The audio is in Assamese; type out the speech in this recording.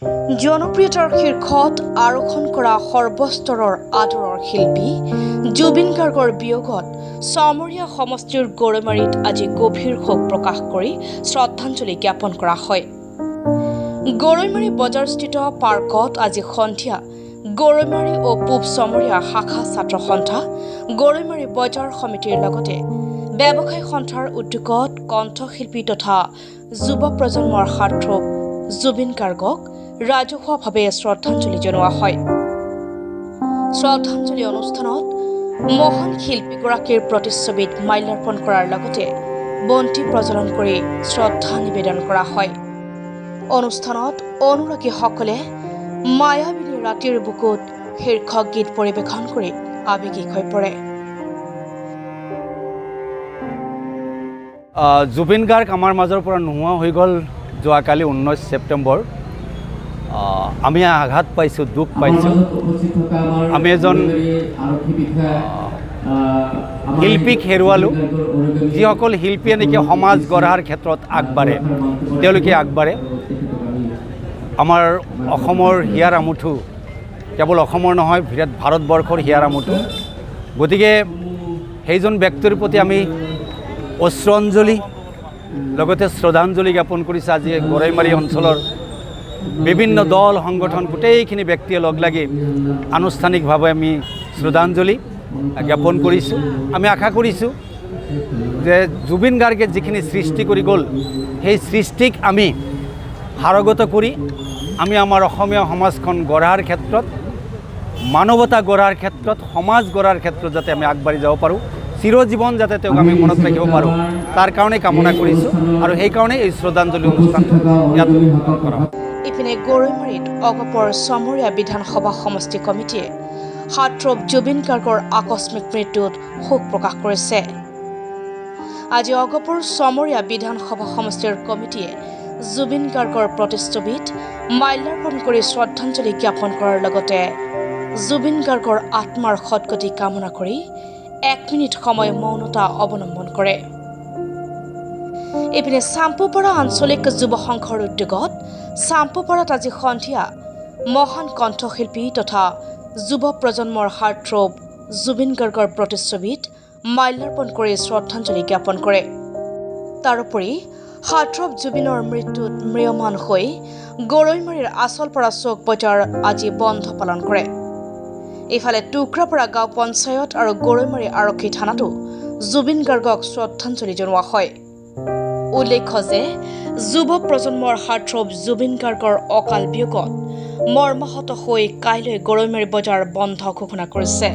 জনপ্ৰিয়তাৰ শীৰ্ষত আৰোহণ কৰা সৰ্বস্তৰৰ আদৰৰ শিল্পী জুবিন গাৰ্গৰ বিয়োগত চমৰীয়া সমষ্টিৰ গৰৈমাৰীত আজি গভীৰ শোক প্ৰকাশ কৰি শ্ৰদ্ধাঞ্জলি জ্ঞাপন কৰা হয়। গৰৈমাৰী বজাৰস্থিত পাৰ্কত আজি সন্ধিয়া গৰৈমাৰী ও পূব চমৰীয়া শাখা ছাত্ৰ সন্থা গৰৈমাৰী বজাৰ সমিতিৰ লগতে ব্যৱসায়ী সন্থাৰ উদ্যোগত কণ্ঠশিল্পী তথা যুৱ প্ৰজন্মৰ হাৰ্টথ্ৰব জুবিন গাৰ্গক ৰাজহুৱাভাৱে শ্ৰদ্ধাঞ্জলি জনোৱা হয়। শ্ৰদ্ধাঞ্জলি অনুষ্ঠানত মহান শিল্পীগৰাকীৰ প্ৰতিচ্ছবিত মাল্যাৰ্পণ কৰাৰ লগতে বন্তি প্ৰজ্বলন কৰি শ্ৰদ্ধা নিবেদন কৰা হয়। অনুষ্ঠানত অনুৰাগীসকলে মায়াবিনী ৰাতিৰ বুকুত শীৰ্ষক গীত পৰিৱেশন কৰি আৱেগিক হৈ পৰে। জুবিন গাৰ্গ আমাৰ মাজৰ পৰা নোহোৱা হৈ গ'ল যোৱাকালি 19 ছেপ্টেম্বৰ। আমি আঘাত পাইছোঁ, দুখ পাইছোঁ। আমি এজন শিল্পীক হেৰুৱালোঁ। যিসকল শিল্পীয়ে নেকি সমাজ গঢ়াৰ ক্ষেত্ৰত আগবাঢ়ে, তেওঁলোকে আগবাঢ়ে। আমাৰ অসমৰ হিয়াৰ আমুঠু, কেৱল অসমৰ নহয়, ভাৰতবৰ্ষৰ হিয়াৰ আমুঠু। গতিকে সেইজন ব্যক্তিৰ প্ৰতি আমি অশ্ৰঞ্জলি লগতে শ্ৰদ্ধাঞ্জলি জ্ঞাপন কৰিছে। আজি গৰৈমাৰী অঞ্চলৰ বিভিন্ন দল সংগঠন গোটেইখিনি ব্যক্তিয়ে লগ লাগি আনুষ্ঠানিকভাৱে আমি শ্ৰদ্ধাঞ্জলি জ্ঞাপন কৰিছোঁ। আমি আশা কৰিছোঁ যে জুবিন গাৰ্গে যিখিনি সৃষ্টি কৰি গ'ল, সেই সৃষ্টিক আমি সাৰগত কৰি আমি আমাৰ অসমীয়া সমাজখন গঢ়াৰ ক্ষেত্ৰত, মানৱতা গঢ়াৰ ক্ষেত্ৰত, সমাজ গঢ়াৰ ক্ষেত্ৰত যাতে আমি আগবাঢ়ি যাব পাৰোঁ, চিৰজীৱন যাতে তেওঁক আমি মনত ৰাখিব পাৰোঁ, তাৰ কাৰণে কামনা কৰিছোঁ। আৰু সেইকাৰণে এই শ্ৰদ্ধাঞ্জলি অনুষ্ঠানটো ইয়াত কৰা হয়। ইপিনে গৰৈমাৰীত অগপৰ চমৰীয়া বিধানসভা সমষ্টি কমিটিয়ে হাৰ্টথ্ৰব জুবিন গাৰ্গৰ আকস্মিক মৃত্যুত শোক প্ৰকাশ কৰিছে। আজি অগপৰ চমৰীয়া বিধানসভা সমষ্টিৰ কমিটিয়ে জুবিন গাৰ্গৰ প্ৰতিচ্ছবিত মাল্যাৰ্পণ কৰি শ্ৰদ্ধাঞ্জলি জ্ঞাপন কৰাৰ লগতে জুবিন গাৰ্গৰ আত্মাৰ সদ্গতি কামনা কৰি 1 মিনিট সময় মৌনতা অৱলম্বন কৰে। ইপিনে চাম্পুপাৰা আঞ্চলিক যুৱ সংঘৰ উদ্যোগত চাম্পুপাৰাত আজি সন্ধিয়া মহান কণ্ঠশিল্পী তথা যুৱ প্ৰজন্মৰ হাৰ্টথ্ৰব জুবিন গাৰ্গৰ প্ৰতিচ্ছবিত মাল্যাৰ্পণ কৰি শ্ৰদ্ধাঞ্জলি জ্ঞাপন কৰে। তাৰোপৰি হাৰ্টথ্ৰব জুবিনৰ মৃত্যুত ম্ৰিয়মান হৈ গৰৈমাৰীৰ আচলপাৰা চৌক বজাৰ আজি বন্ধ পালন কৰে। ইফালে টুকুৰাপাৰা গাঁও পঞ্চায়ত আৰু গৰৈমাৰী আৰক্ষী থানাতো জুবিন গাৰ্গক শ্ৰদ্ধাঞ্জলি জনোৱা হয়। উল্লেখ্য যে যুৱ প্ৰজন্মৰ হাৰ্টথ্ৰব জুবিন গাৰ্গৰ অকাল বিয়োগত মৰ্মাহত হৈ কাইলৈ গৰৈমাৰী বজাৰ বন্ধ ঘোষণা কৰিছে।